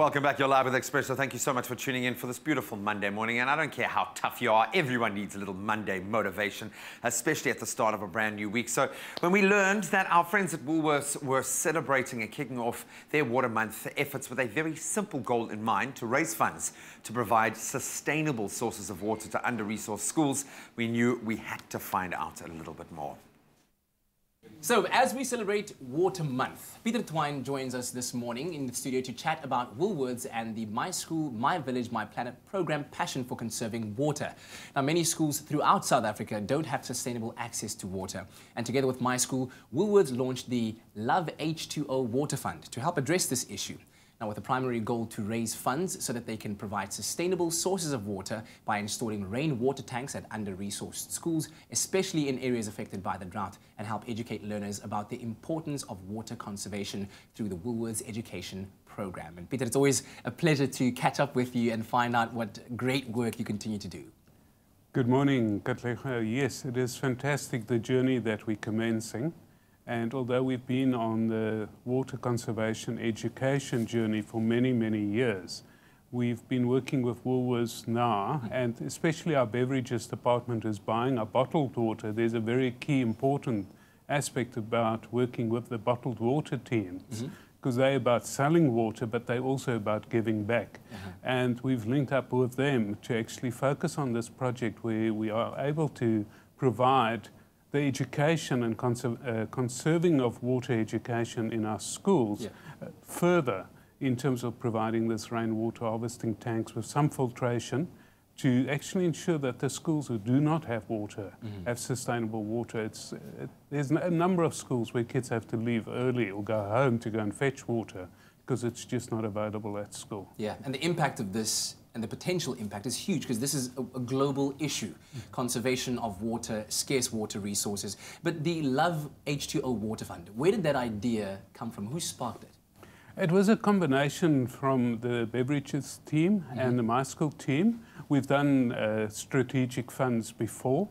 Welcome back. You're live with Express. So thank you so much for tuning in for this beautiful Monday morning. And I don't care how tough you are, everyone needs a little Monday motivation, especially at the start of a brand new week. So when we learned that our friends at Woolworths were celebrating and kicking off their Water Month efforts with a very simple goal in mind, to raise funds to provide sustainable sources of water to under-resourced schools, we knew we had to find out a little bit more. So, as we celebrate Water Month, Peter Twine joins us this morning in the studio to chat about Woolworths and the My School, My Village, My Planet program passion for conserving water. Now, many schools throughout South Africa don't have sustainable access to water. And together with My School, Woolworths launched the LOVEH20 Water Fund to help address this issue. Now, with a primary goal to raise funds so that they can provide sustainable sources of water by installing rainwater tanks at under-resourced schools, especially in areas affected by the drought, and help educate learners about the importance of water conservation through the Woolworths education program. And Peter, it's always a pleasure to catch up with you and find out what great work you continue to do. Good morning, Katlego. Yes, it is fantastic, the journey that we're commencing. And although we've been on the water conservation education journey for many, many years, we've been working with Woolworths now, and especially our beverages department is buying our bottled water. There's a very key important aspect about working with the bottled water teams, because they're about selling water, but they're also about giving back. And we've linked up with them to actually focus on this project where we are able to provide the education and conserving of water education in our schools further in terms of providing this rainwater harvesting tanks with some filtration to actually ensure that the schools who do not have water have sustainable water. There's a number of schools where kids have to leave early or go home to go and fetch water because it's just not available at school. Yeah, and the impact of this and the potential impact is huge because this is a global issue, conservation of water, scarce water resources. But the LOVEH20 Water Fund, where did that idea come from? Who sparked it? It was a combination from the beverages team and the My School team. We've done strategic funds before,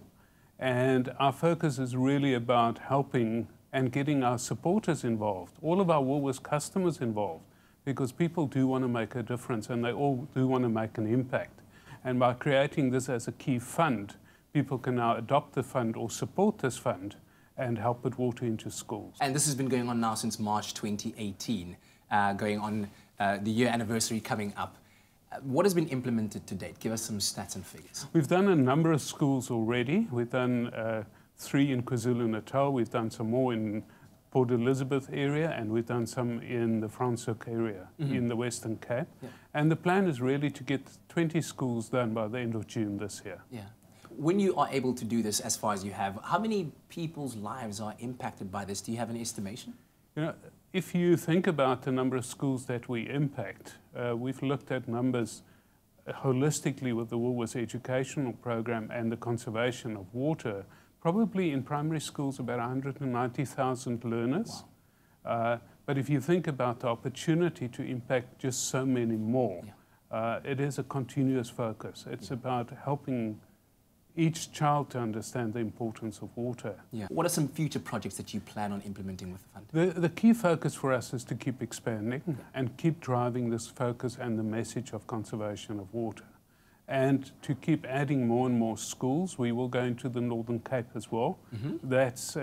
and our focus is really about helping and getting our supporters involved, all of our Woolworths customers involved, because people do want to make a difference and they all do want to make an impact. And by creating this as a key fund, people can now adopt the fund or support this fund and help put water into schools. And this has been going on now since March 2018, going on the year anniversary coming up. What has been implemented to date? Give us some stats and figures. We've done a number of schools already. We've done 3 in KwaZulu-Natal. We've done some more in Port Elizabeth area, and we've done some in the Franschhoek area in the Western Cape. And the plan is really to get 20 schools done by the end of June this year. When you are able to do this as far as you have, how many people's lives are impacted by this? Do you have an estimation? You know, if you think about the number of schools that we impact, we've looked at numbers holistically with the Woolworths educational program and the conservation of water. Probably in primary schools about 190,000 learners. Wow. But if you think about the opportunity to impact just so many more, it is a continuous focus. It's about helping each child to understand the importance of water. What are some future projects that you plan on implementing with the fund? The key focus for us is to keep expanding and keep driving this focus and the message of conservation of water. And to keep adding more and more schools. We will go into the Northern Cape as well. That's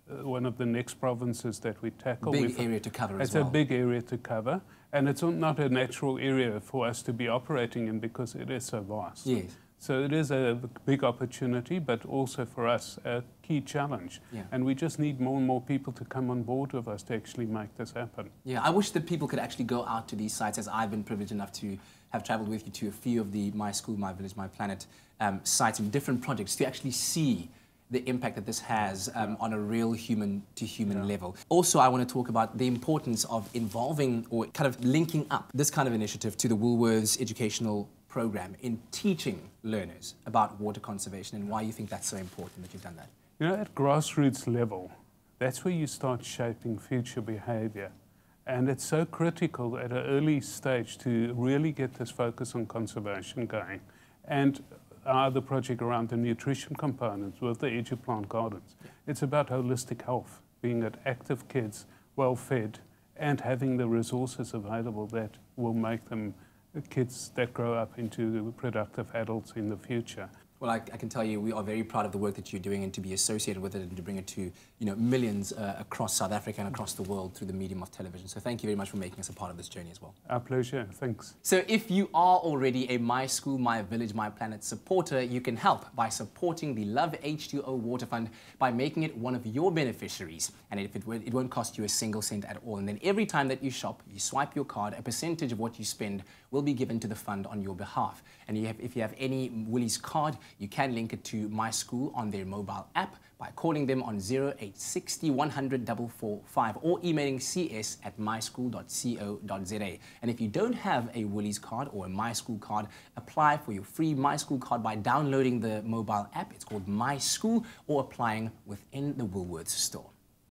one of the next provinces that we tackle. Big area to cover as well. It's a big area to cover. And it's not a natural area for us to be operating in because it is so vast. So it is a big opportunity, but also for us a key challenge. And we just need more and more people to come on board with us to actually make this happen. I wish that people could actually go out to these sites, as I've been privileged enough to have traveled with you to a few of the My School, My Village, My Planet sites and different projects to actually see the impact that this has on a real human-to-human level. Also, I want to talk about the importance of involving or kind of linking up this kind of initiative to the Woolworths educational program in teaching learners about water conservation and why you think that's so important that you've done that. You know, at grassroots level, that's where you start shaping future behaviour. And it's so critical at an early stage to really get this focus on conservation going. And our other project around the nutrition components with the EduPlant Gardens, it's about holistic health, being that active kids, well-fed, and having the resources available that will make them kids that grow up into productive adults in the future. Well, I can tell you we are very proud of the work that you're doing and to be associated with it and to bring it to millions across South Africa and across the world through the medium of television. So thank you very much for making us a part of this journey as well. Our pleasure. Thanks. So if you are already a My School, My Village, My Planet supporter, you can help by supporting the LOVEH20 Water Fund by making it one of your beneficiaries. And it won't cost you a single cent at all. And then every time that you shop, you swipe your card, a percentage of what you spend will be given to the fund on your behalf. And if you have any Woolies card, you can link it to My School on their mobile app by calling them on 0860 100 445 or emailing cs@myschool.co.za. And if you don't have a Woolies card or a My School card, apply for your free My School card by downloading the mobile app. It's called My School, or applying within the Woolworths store.